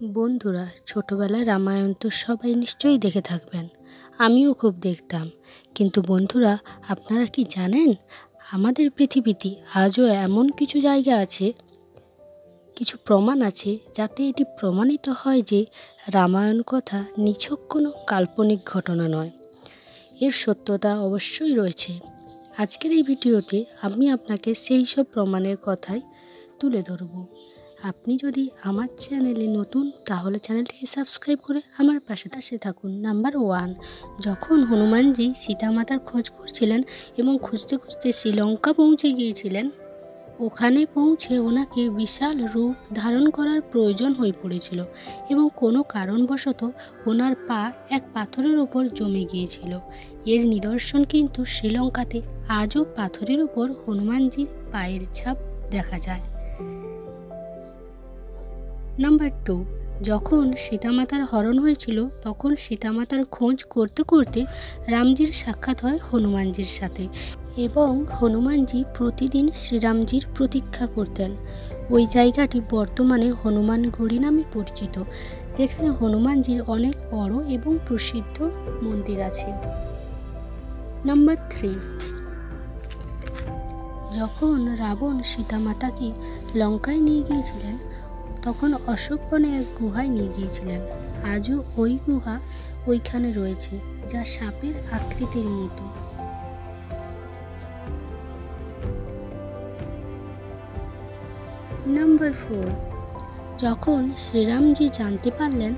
বন্ধুরা, ছোটবেলায় রামায়ণ তো সবাই নিশ্চয়ই দেখে থাকবেন। আমিও খুব দেখতাম। কিন্তু বন্ধুরা, আপনারা কি জানেন আমাদের পৃথিবীতে আজও এমন কিছু জায়গা আছে, কিছু প্রমাণ আছে যাতে এটি প্রমাণিত হয় যে রামায়ণ কথা নিছক কোনো কাল্পনিক ঘটনা নয়, এর সত্যতা অবশ্যই রয়েছে। আজকের এই ভিডিওতে আমি আপনাকে সেই সব প্রমাণের কথাই তুলে ধরব। আপনি যদি আমার চ্যানেলে নতুন, তাহলে চ্যানেলটিকে সাবস্ক্রাইব করে আমার পাশে থাকুন। নাম্বার 1, যখন হনুমানজি সীতামাতার খোঁজ করছিলেন এবং খুঁজতে খুঁজতে শ্রীলঙ্কা পৌঁছে গিয়েছিলেন, ওখানে পৌঁছে ওনাকে বিশাল রূপ ধারণ করার প্রয়োজন হয়ে পড়েছিল এবং কোনো কারণবশত ওনার পা এক পাথরের উপর জমে গিয়েছিল। এর নিদর্শন কিন্তু শ্রীলঙ্কাতে আজও পাথরের উপর হনুমানজির পায়ের ছাপ দেখা যায়। নাম্বার 2, যখন সীতামাতার হরণ হয়েছিল তখন সীতামাতার খোঁজ করতে করতে রামজির সাক্ষাৎ হয় হনুমানজির সাথে এবং হনুমানজি প্রতিদিন শ্রীরামজির প্রতীক্ষা করতেন। ওই জায়গাটি বর্তমানে হনুমানগড়ি নামে পরিচিত, যেখানে হনুমানজির অনেক বড় এবং প্রসিদ্ধ মন্দির আছে। নাম্বার 3, যখন রাবণ সীতামাতাকে লঙ্কায় নিয়ে গিয়েছিলেন তখন অশোক বনে এক গুহায় নিয়ে গিয়েছিলেন। আজও ওই গুহা ওইখানে রয়েছে, যা সাপের আকৃতির মতো। নাম্বার 4, যখন শ্রীরামজি জানতে পারলেন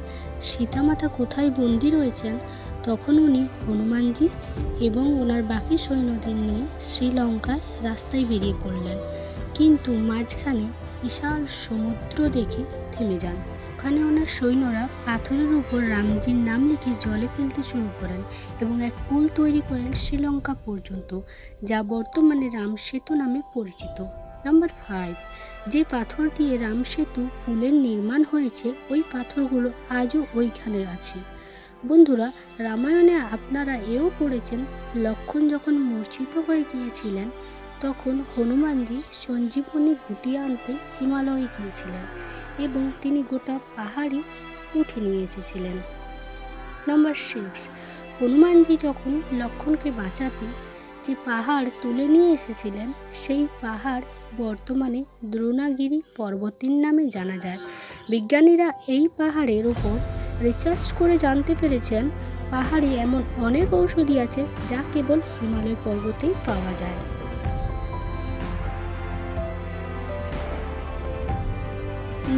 সীতামাতা কোথায় বন্দী রয়েছেন, তখন উনি হনুমানজি এবং ওনার বাকি সৈন্যদের নিয়ে শ্রীলঙ্কায় রাস্তায় বেরিয়ে পড়লেন। কিন্তু মাঝখানে বিশাল সমুদ্র দেখে থেমে যান। ওখানে ওনার সৈন্যরা পাথরের উপর রামজির নাম লিখে জলে ফেলতে শুরু করেন এবং এক পুল তৈরি করেন শ্রীলঙ্কা পর্যন্ত, যা বর্তমানে রাম সেতু নামে পরিচিত। নাম্বার 5, যে পাথর দিয়ে রাম সেতু পুলের নির্মাণ হয়েছে, ওই পাথরগুলো আজও ওইখানে আছে। বন্ধুরা, রামায়ণে আপনারা এও পড়েছেন, লক্ষ্মণ যখন মূর্ছিত হয়ে গিয়েছিলেন তখন হনুমানজি সঞ্জীবনী বুটি আনতে হিমালয়ে গিয়েছিলেন এবং তিনি গোটা পাহাড়ি উঠে নিয়ে এসেছিলেন। নাম্বার 6, হনুমানজি যখন লক্ষ্মণকে বাঁচাতে যে পাহাড় তুলে নিয়ে এসেছিলেন, সেই পাহাড় বর্তমানে দ্রোণাগিরি পর্বতের নামে জানা যায়। বিজ্ঞানীরা এই পাহাড়ের উপর রিসার্চ করে জানতে পেরেছেন পাহাড়ে এমন অনেক ঔষধি আছে যা কেবল হিমালয় পর্বতেই পাওয়া যায়।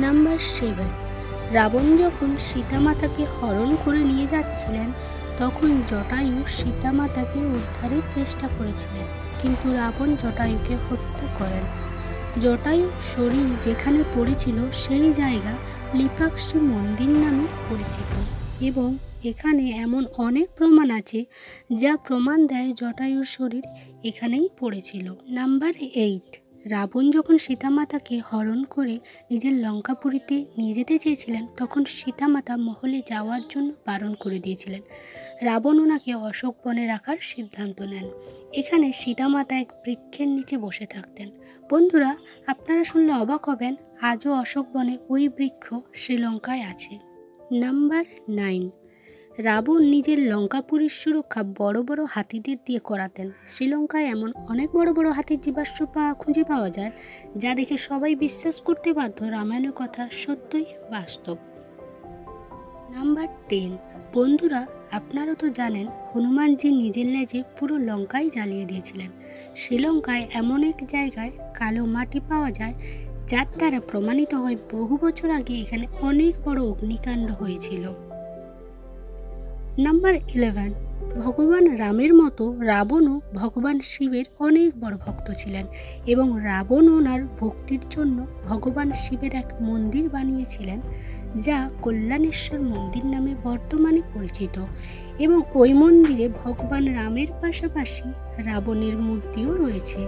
নাম্বার 7, রাবণ যখন সীতামাতাকে হরণ করে নিয়ে যাচ্ছিলেন তখন জটায়ু সীতামাতাকে উদ্ধারের চেষ্টা করেছিলেন, কিন্তু রাবণ জটায়ুকে হত্যা করেন। জটায়ু শরীর যেখানে পড়েছিল সেই জায়গা লিপাক্ষী মন্দির নামে পরিচিত এবং এখানে এমন অনেক প্রমাণ আছে যা প্রমাণ দেয় জটায়ুর শরীর এখানেই পড়েছিল। নাম্বার 8, রাবণ যখন সীতামাতাকে হরণ করে নিজের লঙ্কাপুরীতে নিয়ে যেতে চেয়েছিলেন তখন সীতামাতা মহলে যাওয়ার জন্য বারণ করে দিয়েছিলেন। রাবণ ওনাকে অশোক বনে রাখার সিদ্ধান্ত নেন। এখানে সীতামাতা এক বৃক্ষের নিচে বসে থাকতেন। বন্ধুরা, আপনারা শুনলে অবাক হবেন, আজও অশোক বনে ওই বৃক্ষ শ্রীলঙ্কায় আছে। নাম্বার 9, রাবণ নিজের লঙ্কাপুরীর সুরক্ষা বড় বড় হাতিদের দিয়ে করাতেন। শ্রীলঙ্কায় এমন অনেক বড় বড় হাতির জীবাশ্ম খুঁজে পাওয়া যায় যা দেখে সবাই বিশ্বাস করতে বাধ্য রামায়ণের কথা সত্যই বাস্তব। নাম্বার 10, বন্ধুরা, আপনারা তো জানেন হনুমানজি নিজের লেজে পুরো লঙ্কাই জ্বালিয়ে দিয়েছিলেন। শ্রীলঙ্কায় এমন এক জায়গায় কালো মাটি পাওয়া যায় যার দ্বারা প্রমাণিত হয় বহু বছর আগে এখানে অনেক বড় অগ্নিকাণ্ড হয়েছিল। নাম্বার 11, ভগবান রামের মতো রাবণও ভগবান শিবের অনেক বড় ভক্ত ছিলেন এবং রাবণ ওনার ভক্তির জন্য ভগবান শিবের এক মন্দির বানিয়েছিলেন যা কল্যাণেশ্বর মন্দির নামে বর্তমানে পরিচিত এবং ওই মন্দিরে ভগবান রামের পাশাপাশি রাবণের মূর্তিও রয়েছে।